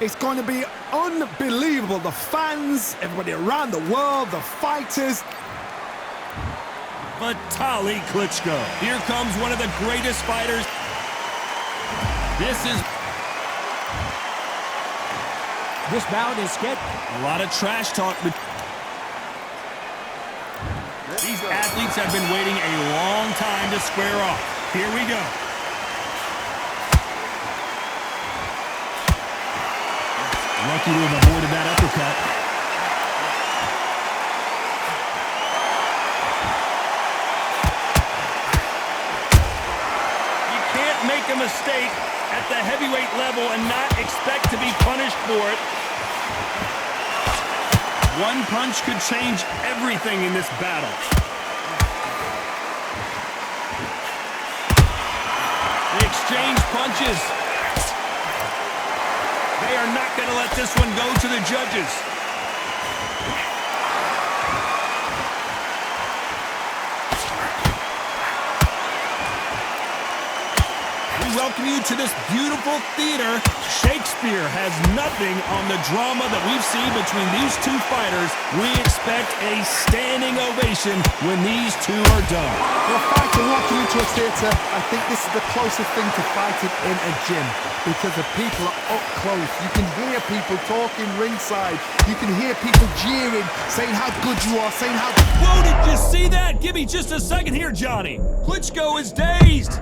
It's going to be unbelievable. The fans, everybody around the world, the fighters. Vitaly Klitschko. Here comes one of the greatest fighters. This bout is scheduled. A lot of trash talk. These athletes have been waiting a long time to square off. Here we go. Lucky to have avoided that uppercut. You can't make a mistake at the heavyweight level and not expect to be punished for it. One punch could change everything in this battle. They exchange punches. They are not going to let this one go to the judges. We welcome you to this beautiful theater. Shakespeare has nothing on the drama that we've seen between these two fighters. We expect a standing ovation when these two are done. For a fighter walking into a theatre, I think this is the closest thing to fighting in a gym, because the people are up close. You can hear people talking ringside. You can hear people jeering, saying how good you are, saying how... Whoa, did you see that? Give me just a second here, Johnny. Klitschko is dazed.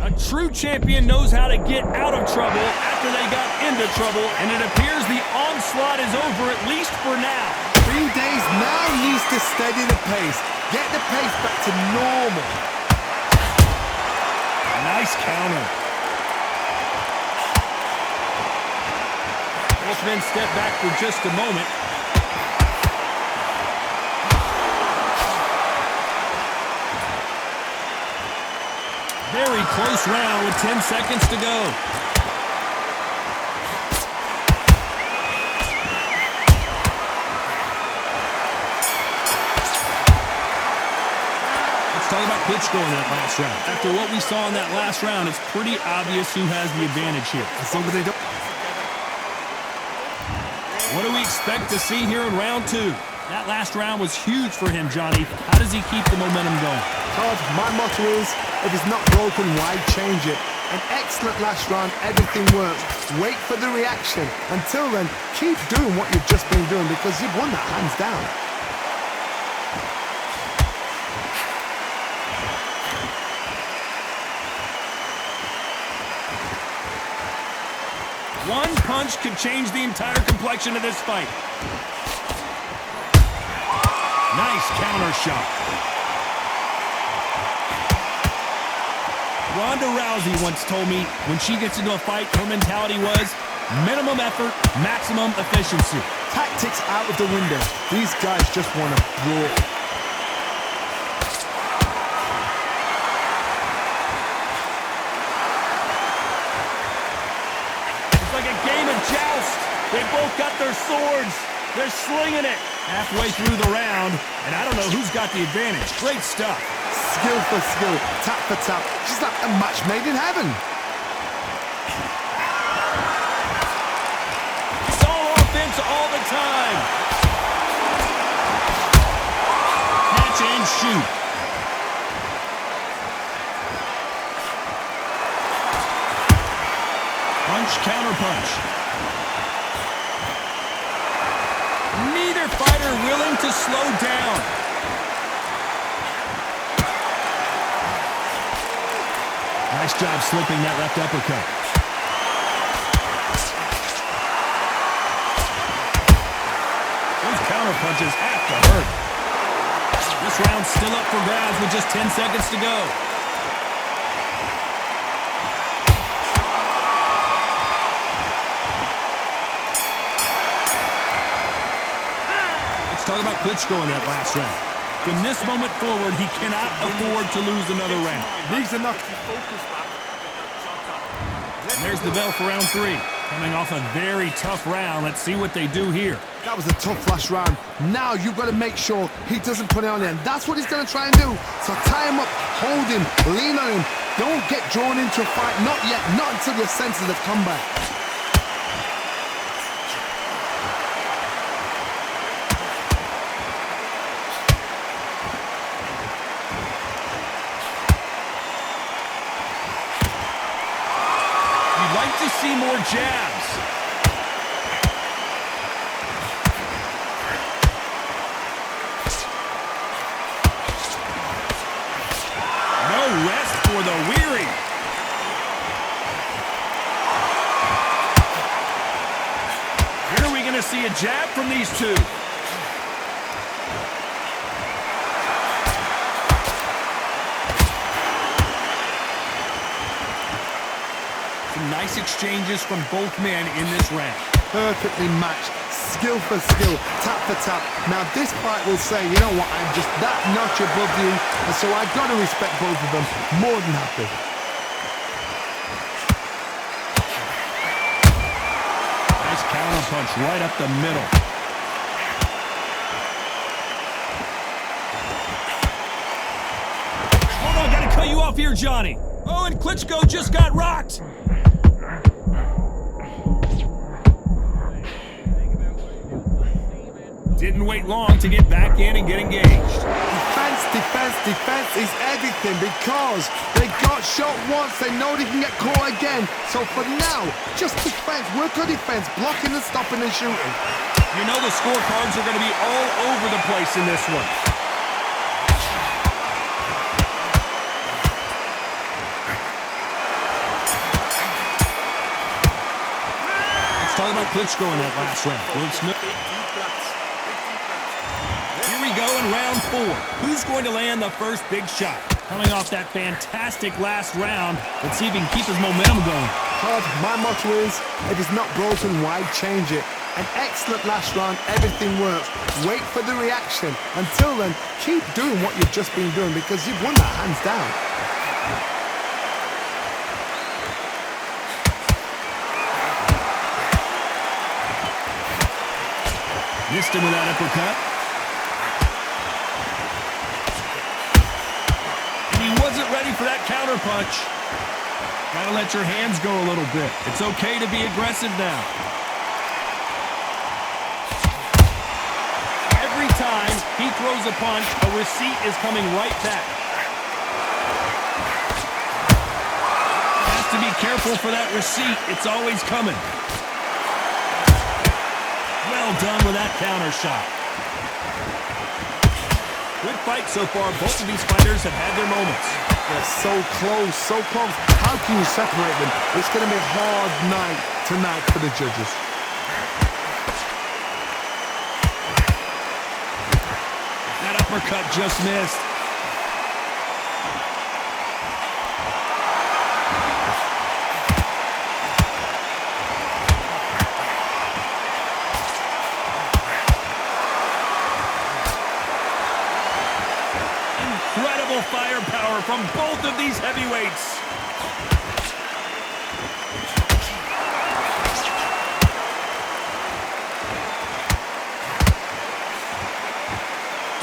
A true champion knows how to get out of trouble after they got into trouble, and it appears the onslaught is over, at least for now. 3 days now needs to steady the pace. Get the pace back to normal. Nice counter. Both men step back for just a moment. Very close round with 10 seconds to go. Let's talk about Klitschko in that last round. After what we saw in that last round, it's pretty obvious who has the advantage here. As long as they don't... What do we expect to see here in round two? That last round was huge for him, Johnny. How does he keep the momentum going? Todd, my motto is, if it's not broken, why change it? An excellent last round, everything works. Wait for the reaction. Until then, keep doing what you've just been doing, because you've won that hands down. One punch could change the entire complexion of this fight. Nice counter shot. Ronda Rousey once told me when she gets into a fight, her mentality was minimum effort, maximum efficiency. Tactics out of the window. These guys just want to brawl. It's like a game of joust. They both got their swords. They're slinging it. Halfway through the round, and I don't know who's got the advantage. Great stuff. Skill for skill, tap for tap. She's like a match made in heaven. It's all offense all the time. Catch and shoot. Punch, counter punch. Neither fighter willing to slow down. Nice job slipping that left uppercut. Those counter punches have to hurt. This round's still up for grabs with just 10 seconds to go. Talk about Klitschko in that last round. From this moment forward, he cannot afford to lose another round. These are not... And there's the bell for round three. Coming off a very tough round. Let's see what they do here. That was a tough last round. Now you've got to make sure he doesn't put it on there. And that's what he's going to try and do. So tie him up, hold him, lean on him. Don't get drawn into a fight. Not yet. Not until your senses have come back. jabs. No rest for the weary. When are we going to see a jab from these two? Some nice exchanges from both men in this round. Perfectly matched, skill for skill, tap for tap. Now this fight will say, you know what, I'm just that notch above you, and so I've got to respect both of them more than happy. Nice counter punch right up the middle. Hold on, gotta cut you off here, Johnny. Oh, and Klitschko just got rocked. Didn't wait long to get back in and get engaged. Defense, defense, defense is everything because they got shot once, they know they can get caught again. So for now, just defense, work on defense, blocking and stopping and shooting. You know the scorecards are going to be all over the place in this one. Let's talk about Klitschko in that last round. Will Smith. Here we go in round 4. Who's going to land the first big shot? Coming off that fantastic last round, let's see if he can keep his momentum going. Todd, my motto is, if it's not broken, why change it? An excellent last round, everything works. Wait for the reaction. Until then, keep doing what you've just been doing because you've won that hands down. Missed him with that uppercut. And he wasn't ready for that counter punch. Gotta let your hands go a little bit. It's okay to be aggressive now. Every time he throws a punch, a receipt is coming right back. Has to be careful for that receipt. It's always coming. Well done with that counter shot. Good fight so far. Both of these fighters have had their moments. They're so close, so close. How can you separate them? It's going to be a hard night tonight for the judges. That uppercut just missed. Incredible firepower from both of these heavyweights.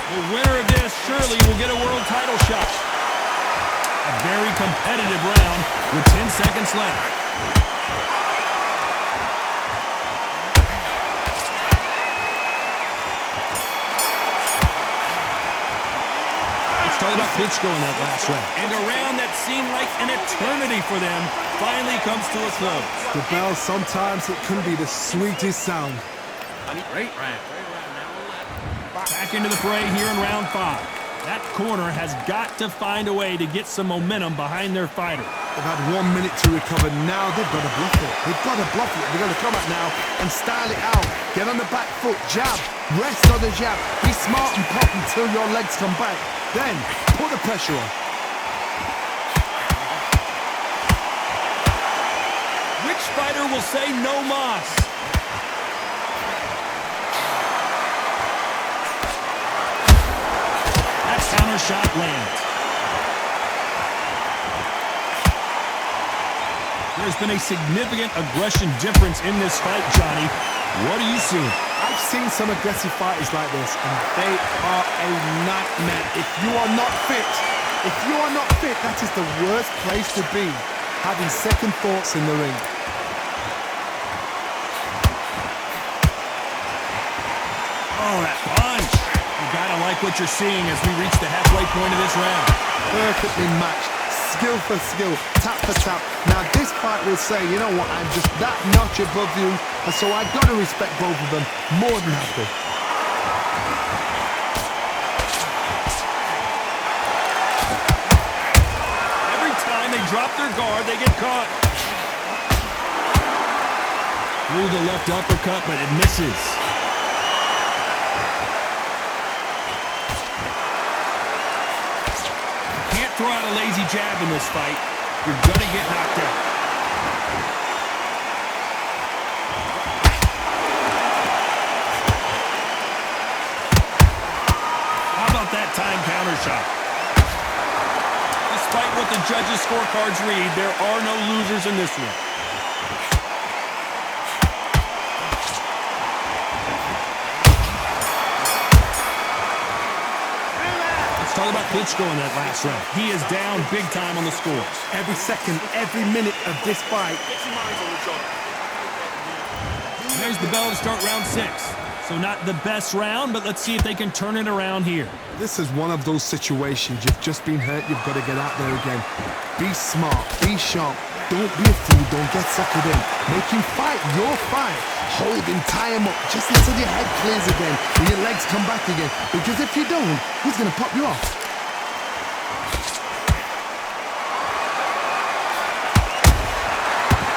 The winner of this surely will get a world title shot. A very competitive round with 10 seconds left. Talk about Klitschko in that last round. And a round that seemed like an eternity for them finally comes to a close. The bell, sometimes it can be the sweetest sound. Great round. Back into the fray here in round 5. That corner has got to find a way to get some momentum behind their fighter. They've had 1 minute to recover. Now they've got to bluff it. They've got to bluff it. They've got to come out now and style it out. Get on the back foot, jab, rest on the jab. Be smart and pop until your legs come back. Then, put the pressure on. Which fighter will say no mas? That counter shot lands. There's been a significant aggression difference in this fight, Johnny. What are you seeing? I've seen some aggressive fighters like this, and they are a nightmare. If you are not fit, that is the worst place to be, having second thoughts in the ring. Oh, that punch. You gotta like what you're seeing as we reach the halfway point of this round. Perfectly matched, Skill for skill, tap for tap. Now this fight will say, you know what, I'm just that notch above you, and so I gotta respect both of them more than happy. Every time they drop their guard, they get caught. Through the left uppercut, but it misses. Throw out a lazy jab in this fight. You're gonna get knocked out. How about that time counter shot? Despite what the judges' scorecards read, there are no losers in this one. Talk about Klitschko in that last round. He is down big time on the scores. Every second, every minute of this fight. There's the bell to start round 6. So not the best round, but let's see if they can turn it around here. This is one of those situations. You've just been hurt. You've got to get out there again. Be smart. Be sharp. Don't be a fool. Don't get suckered in. Make him fight your fight. Hold him, tie him up, just until your head clears again and your legs come back again. Because if you don't, he's going to pop you off.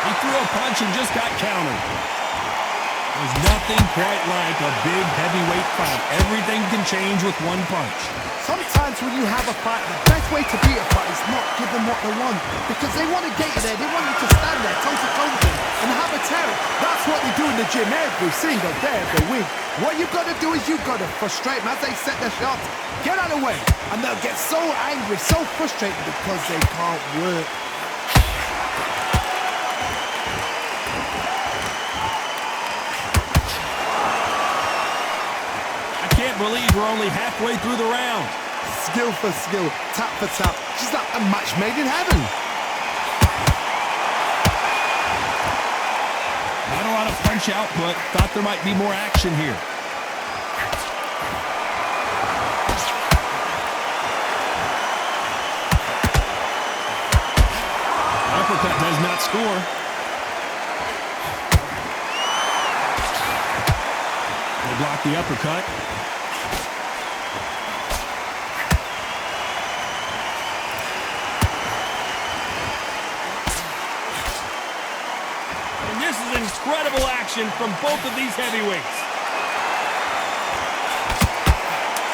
He threw a punch and just got countered. There's nothing quite like a big heavyweight fight. Everything can change with one punch. Sometimes when you have a fight, the best way to beat a fight is not give them what they want. Because they want to get you there. They want you to stand there, toe to toe with them, and have a terror. That's what they do in the gym every single day of the week. What you've got to do is you've got to frustrate them as they set their shots. Get out of the way. And they'll get so angry, so frustrated because they can't work. Can't believe we're only halfway through the round. Skill for skill, tap for tap. Just like a match made in heaven. Not a lot of punch output. Thought there might be more action here. Uppercut does not score. They block the uppercut. Incredible action from both of these heavyweights.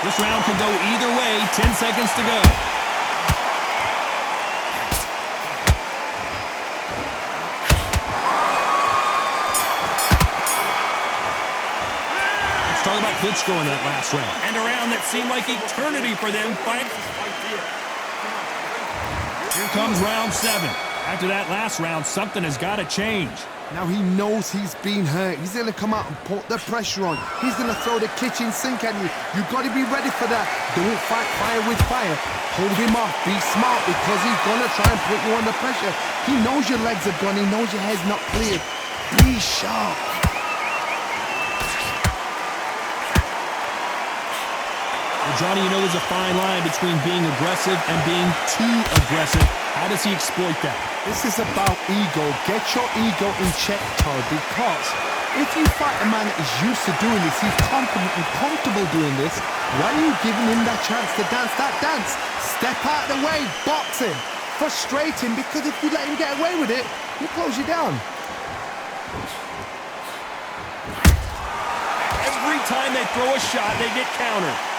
This round can go either way. 10 seconds to go. Let's talk about Klitschko in that last round. And a round that seemed like eternity for them. Here comes round 7. After that last round, something has got to change. Now he knows he's been hurt. He's going to come out and put the pressure on. He's going to throw the kitchen sink at you. You've got to be ready for that. Don't fight fire with fire. Hold him off. Be smart because he's going to try and put you under pressure. He knows your legs are gone. He knows your head's not cleared. Be sharp. Well, Johnny, you know there's a fine line between being aggressive and being too aggressive. How does he exploit that? This is about ego. Get your ego in check, Todd, because if you fight a man that is used to doing this, he's confident and comfortable doing this, why are you giving him that chance to dance that dance? Step out of the way, box him, frustrate him, because if you let him get away with it, he'll close you down. Every time they throw a shot, they get countered.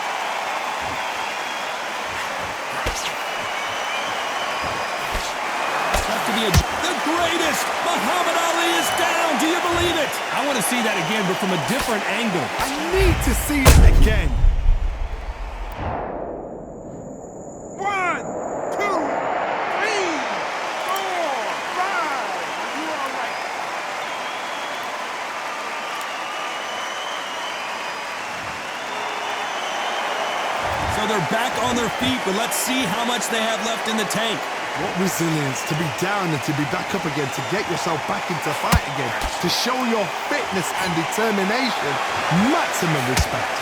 The greatest! Muhammad Ali is down! Do you believe it? I want to see that again, but from a different angle. I need to see it again. 1, 2, 3, 4, 5. You are right. So they're back on their feet, but let's see how much they have left in the tank. What resilience to be down and to be back up again, to get yourself back into fight again, to show your fitness and determination. Maximum respect.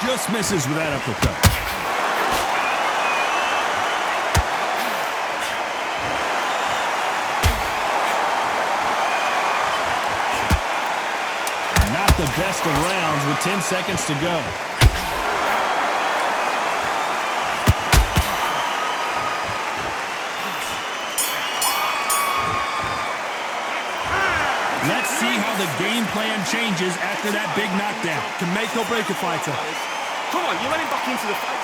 just misses with that uppercut. Not the best of rounds with 10 seconds to go. Let's see how the game plan changes after that big knockdown. Can make or break a fighter. Come on, you let him back into the fight.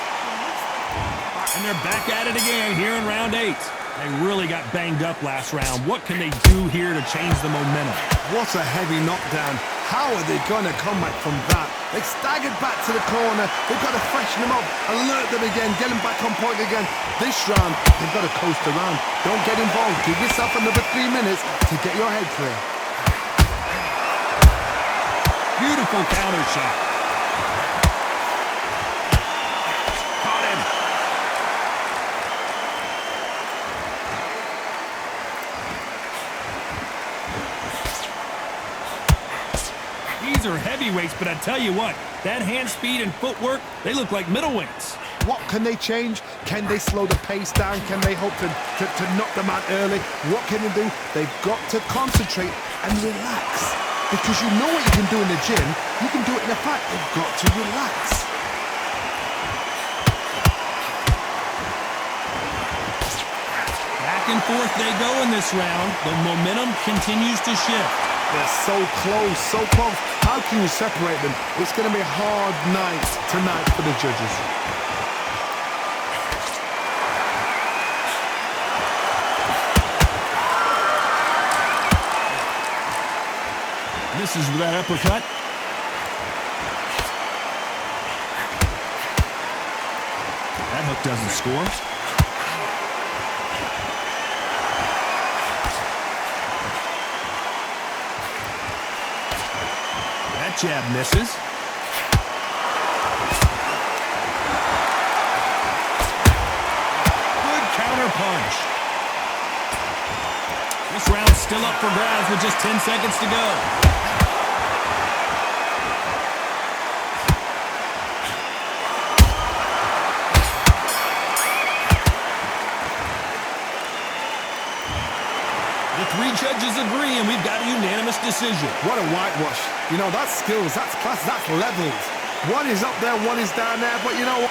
And they're back at it again here in round 8. They really got banged up last round. What can they do here to change the momentum? What a heavy knockdown. How are they going to come back from that? They staggered back to the corner. They've got to freshen them up, alert them again, get them back on point again. This round, they've got to coast around. Don't get involved. Give yourself another 3 minutes to get your head clear. Beautiful counter shot. Caught him. These are heavyweights, but I tell you what, that hand speed and footwork, they look like middleweights. What can they change? Can they slow the pace down? Can they hope to knock them out early? What can they do? They've got to concentrate and relax. Because you know what you can do in the gym, you can do it in a fight. They've got to relax. Back and forth they go in this round. The momentum continues to shift. They're so close, so close. How can you separate them? It's going to be a hard night tonight for the judges. Misses with that uppercut. That hook doesn't score. That jab misses. Good counter punch. This round's still up for grabs with just 10 seconds to go. The 3 judges agree, and we've got a unanimous decision. What a whitewash. You know, that's skills, that's class, that's levels. One is up there, one is down there, but you know what?